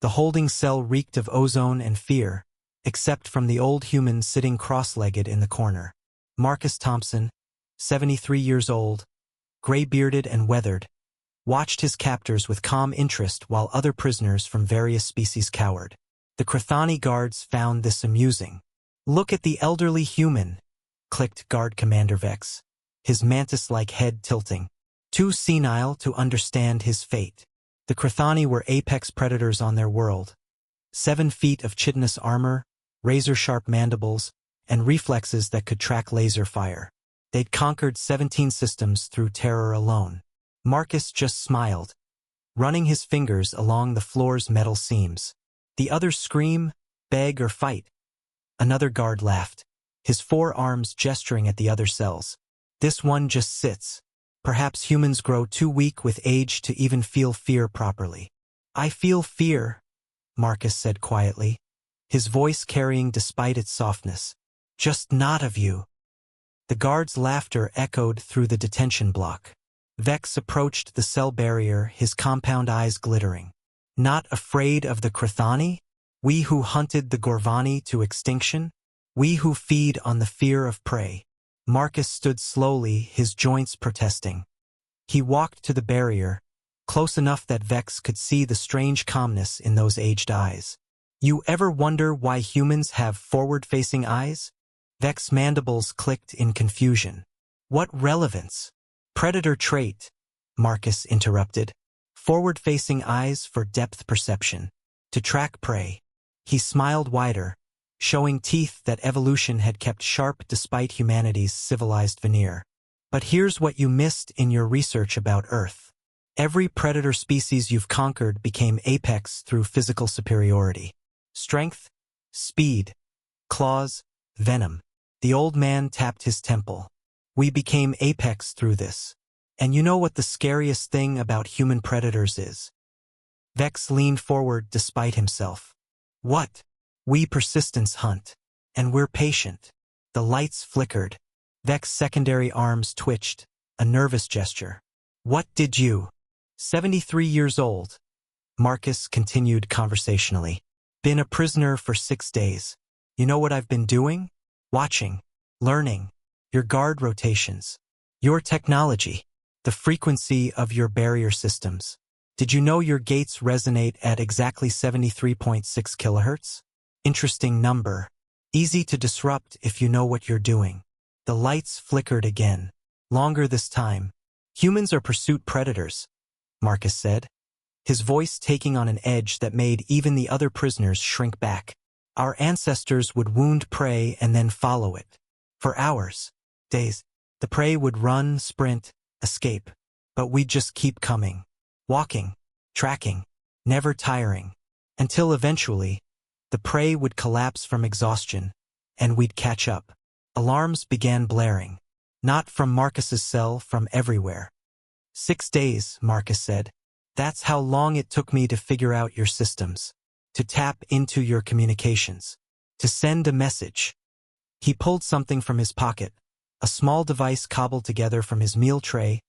The holding cell reeked of ozone and fear, except from the old human sitting cross-legged in the corner. Marcus Thompson, 73 years old, gray-bearded and weathered, watched his captors with calm interest while other prisoners from various species cowered. The Krathani guards found this amusing. "Look at the elderly human," clicked Guard Commander Vex, his mantis-like head tilting, too senile to understand his fate. The Krathani were apex predators on their world. 7 feet of chitinous armor, razor-sharp mandibles, and reflexes that could track laser fire. They'd conquered 17 systems through terror alone. Marcus just smiled, running his fingers along the floor's metal seams. The others scream, beg, or fight. Another guard laughed, his forearms gesturing at the other cells. "This one just sits. Perhaps humans grow too weak with age to even feel fear properly." "I feel fear," Marcus said quietly, his voice carrying despite its softness. "Just not of you." The guard's laughter echoed through the detention block. Vex approached the cell barrier, his compound eyes glittering. "Not afraid of the Krathani? We who hunted the Gorvani to extinction? We who feed on the fear of prey?" Marcus stood slowly, his joints protesting. He walked to the barrier, close enough that Vex could see the strange calmness in those aged eyes. "You ever wonder why humans have forward-facing eyes?" Vex's mandibles clicked in confusion. "What relevance?" "Predator trait," Marcus interrupted. "Forward-facing eyes for depth perception. To track prey." He smiled wider, showing teeth that evolution had kept sharp despite humanity's civilized veneer. "But here's what you missed in your research about Earth. Every predator species you've conquered became apex through physical superiority. Strength, speed, claws, venom." The old man tapped his temple. "We became apex through this. And you know what the scariest thing about human predators is?" Vex leaned forward despite himself. "What?" "We persistence hunt. And we're patient." The lights flickered. Vex's secondary arms twitched, a nervous gesture. "What did you?" 73 years old. Marcus continued conversationally. "Been a prisoner for 6 days. You know what I've been doing? Watching. Learning. Your guard rotations. Your technology. The frequency of your barrier systems. Did you know your gates resonate at exactly 73.6 kilohertz? Interesting number. Easy to disrupt if you know what you're doing." The lights flickered again. Longer this time. "Humans are pursuit predators," Marcus said, his voice taking on an edge that made even the other prisoners shrink back. "Our ancestors would wound prey and then follow it. For hours, days. The prey would run, sprint, escape. But we'd just keep coming. Walking, tracking, never tiring. Until eventually, the prey would collapse from exhaustion, and we'd catch up." Alarms began blaring. Not from Marcus's cell, from everywhere. 6 days, Marcus said. "That's how long it took me to figure out your systems. To tap into your communications. To send a message." He pulled something from his pocket, a small device cobbled together from his meal tray,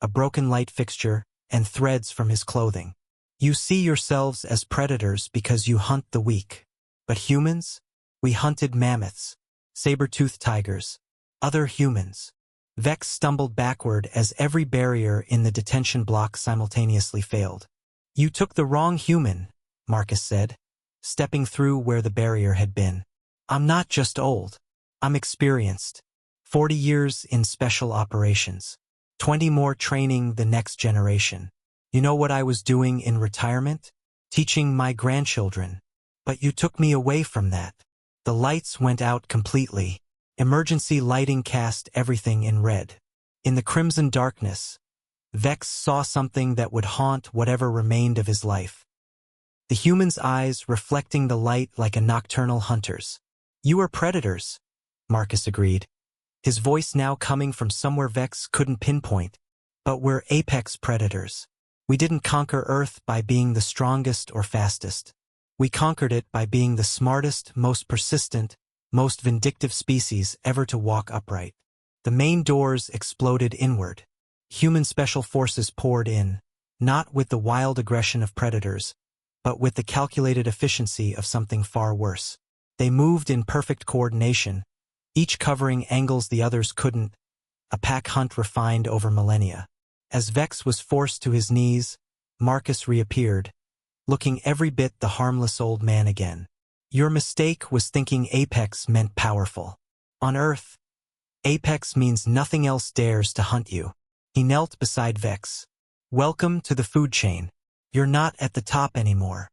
a broken light fixture, and threads from his clothing. "You see yourselves as predators because you hunt the weak. But humans? We hunted mammoths, saber-toothed tigers, other humans." Vex stumbled backward as every barrier in the detention block simultaneously failed. "You took the wrong human," Marcus said, stepping through where the barrier had been. "I'm not just old. I'm experienced. 40 years in special operations. 20 more training the next generation. You know what I was doing in retirement? Teaching my grandchildren. But you took me away from that." The lights went out completely. Emergency lighting cast everything in red. In the crimson darkness, Vex saw something that would haunt whatever remained of his life. The human's eyes reflecting the light like a nocturnal hunter's. "You are predators," Marcus agreed, his voice now coming from somewhere Vex couldn't pinpoint. "But we're apex predators. We didn't conquer Earth by being the strongest or fastest. We conquered it by being the smartest, most persistent, most vindictive species ever to walk upright." The main doors exploded inward. Human special forces poured in, not with the wild aggression of predators, but with the calculated efficiency of something far worse. They moved in perfect coordination, each covering angles the others couldn't, a pack hunt refined over millennia. As Vex was forced to his knees, Marcus reappeared, looking every bit the harmless old man again. Your mistake was thinking Apex meant powerful. On Earth, Apex means nothing else dares to hunt you. He knelt beside Vex. Welcome to the food chain. You're not at the top anymore.